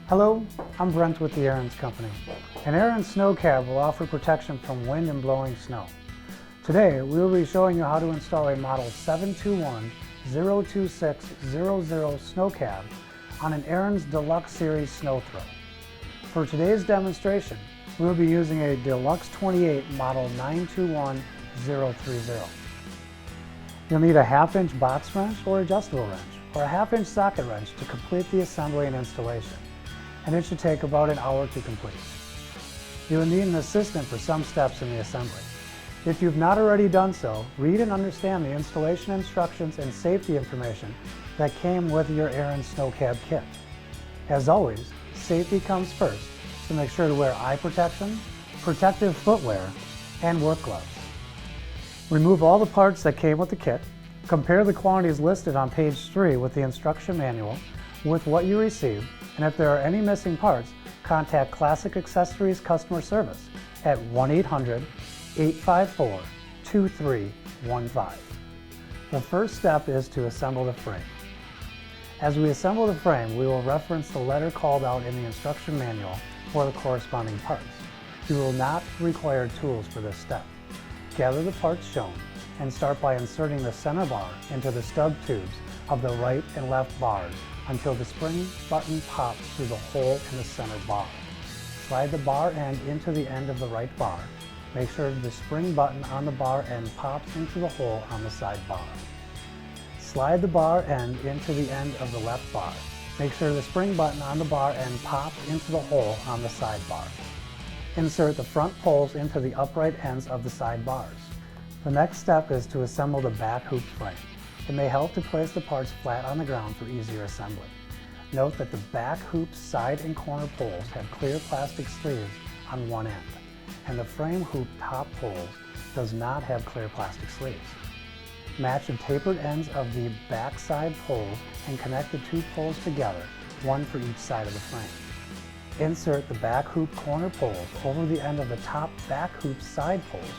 Hello, I'm Brent with the Ariens Company. An Ariens Snow Cab will offer protection from wind and blowing snow. Today, we will be showing you how to install a model 721-02600 Snow Cab on an Ariens Deluxe Series Sno-Thro. For today's demonstration, we will be using a Deluxe 28 model 921030. You'll need a 1/2-inch box wrench or adjustable wrench, or a 1/2-inch socket wrench to complete the assembly and installation, and it should take about an hour to complete. You will need an assistant for some steps in the assembly. If you've not already done so, read and understand the installation instructions and safety information that came with your Ariens Snow Cab kit. As always, safety comes first, so make sure to wear eye protection, protective footwear, and work gloves. Remove all the parts that came with the kit. Compare the quantities listed on page 3 with the instruction manual with what you received, and if there are any missing parts, contact Classic Accessories Customer Service at 1-800-854-2315. The first step is to assemble the frame. As we assemble the frame, we will reference the letter called out in the instruction manual for the corresponding parts. You will not require tools for this step. Gather the parts shown and start by inserting the center bar into the stub tubes of the right and left bars until the spring button pops through the hole in the center bar. Slide the bar end into the end of the right bar. Make sure the spring button on the bar end pops into the hole on the side bar. Slide the bar end into the end of the left bar. Make sure the spring button on the bar end pops into the hole on the side bar. Insert the front poles into the upright ends of the side bars. The next step is to assemble the back hoop frame. It may help to place the parts flat on the ground for easier assembly. Note that the back hoop side and corner poles have clear plastic sleeves on one end, and the frame hoop top poles does not have clear plastic sleeves. Match the tapered ends of the back side poles and connect the two poles together, one for each side of the frame. Insert the back hoop corner poles over the end of the top back hoop side poles.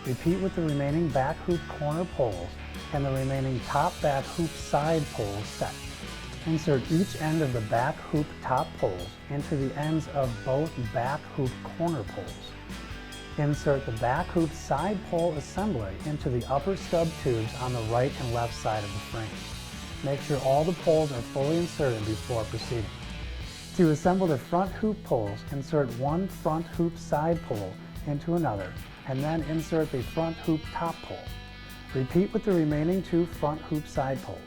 Repeat with the remaining back hoop corner poles and the remaining top back hoop side poles set. Insert each end of the back hoop top poles into the ends of both back hoop corner poles. Insert the back hoop side pole assembly into the upper stub tubes on the right and left side of the frame. Make sure all the poles are fully inserted before proceeding. To assemble the front hoop poles, insert one front hoop side pole into another, and then insert the front hoop top pole. Repeat with the remaining two front hoop side poles.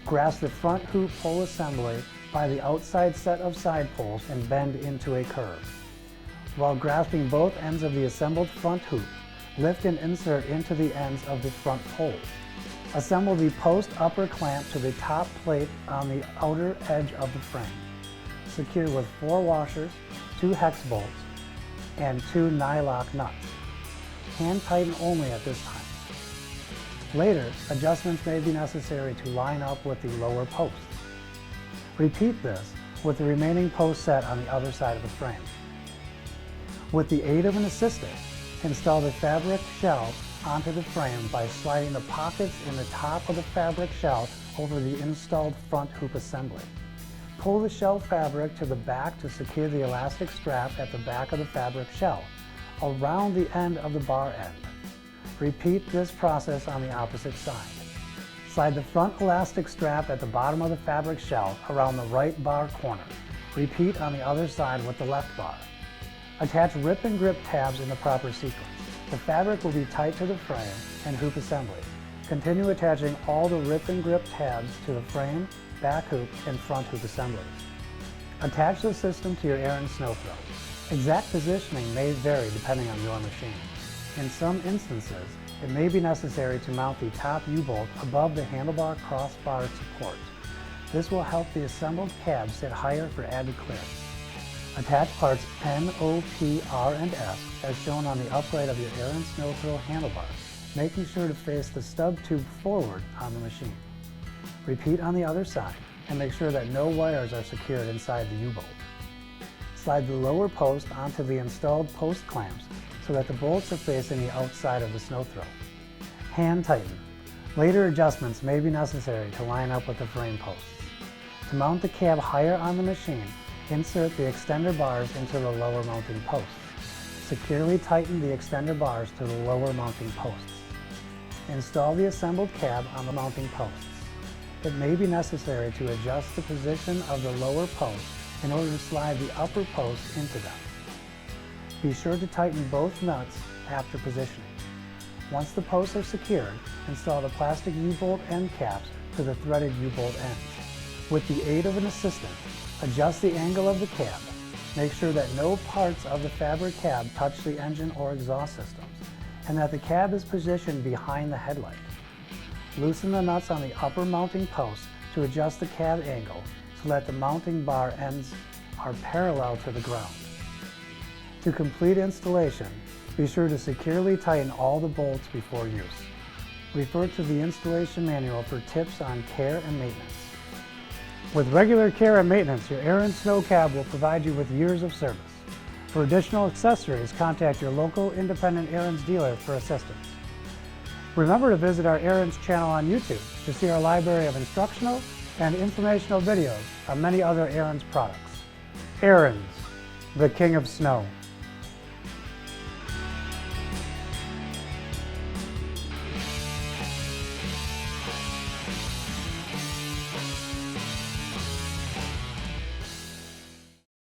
Grasp the front hoop pole assembly by the outside set of side poles and bend into a curve. While grasping both ends of the assembled front hoop, lift and insert into the ends of the front poles. Assemble the post upper clamp to the top plate on the outer edge of the frame. Secure with 4 washers, 2 hex bolts, and 2 nylock nuts. Hand tighten only at this time. Later, adjustments may be necessary to line up with the lower posts. Repeat this with the remaining post set on the other side of the frame. With the aid of an assistant, install the fabric shell onto the frame by sliding the pockets in the top of the fabric shell over the installed front hoop assembly. Pull the shell fabric to the back to secure the elastic strap at the back of the fabric shell, around the end of the bar end. Repeat this process on the opposite side. Slide the front elastic strap at the bottom of the fabric shell around the right bar corner. Repeat on the other side with the left bar. Attach rip and grip tabs in the proper sequence. The fabric will be tight to the frame and hoop assemblies. Continue attaching all the rip and grip tabs to the frame, back hoop, and front hoop assemblies. Attach the system to your Ariens Sno-Thro. Exact positioning may vary depending on your machine. In some instances, it may be necessary to mount the top U-bolt above the handlebar crossbar support. This will help the assembled cab sit higher for added clearance. Attach parts N, O, P, R, and S as shown on the upright of your Ariens Sno-Thro handlebar, making sure to face the stub tube forward on the machine. Repeat on the other side and make sure that no wires are secured inside the U-bolt. Slide the lower post onto the installed post clamps so that the bolts are facing the outside of the Sno-Thro. Hand tighten. Later adjustments may be necessary to line up with the frame posts. To mount the cab higher on the machine, insert the extender bars into the lower mounting posts. Securely tighten the extender bars to the lower mounting posts. Install the assembled cab on the mounting posts. It may be necessary to adjust the position of the lower posts in order to slide the upper posts into them. Be sure to tighten both nuts after positioning. Once the posts are secured, install the plastic U-bolt end caps to the threaded U-bolt ends. With the aid of an assistant, adjust the angle of the cab. Make sure that no parts of the fabric cab touch the engine or exhaust systems, and that the cab is positioned behind the headlight. Loosen the nuts on the upper mounting post to adjust the cab angle so that the mounting bar ends are parallel to the ground. To complete installation, be sure to securely tighten all the bolts before use. Refer to the installation manual for tips on care and maintenance. With regular care and maintenance, your Ariens Snow Cab will provide you with years of service. For additional accessories, contact your local independent Ariens dealer for assistance. Remember to visit our Ariens channel on YouTube to see our library of instructional and informational videos on many other Ariens products. Ariens, the king of snow.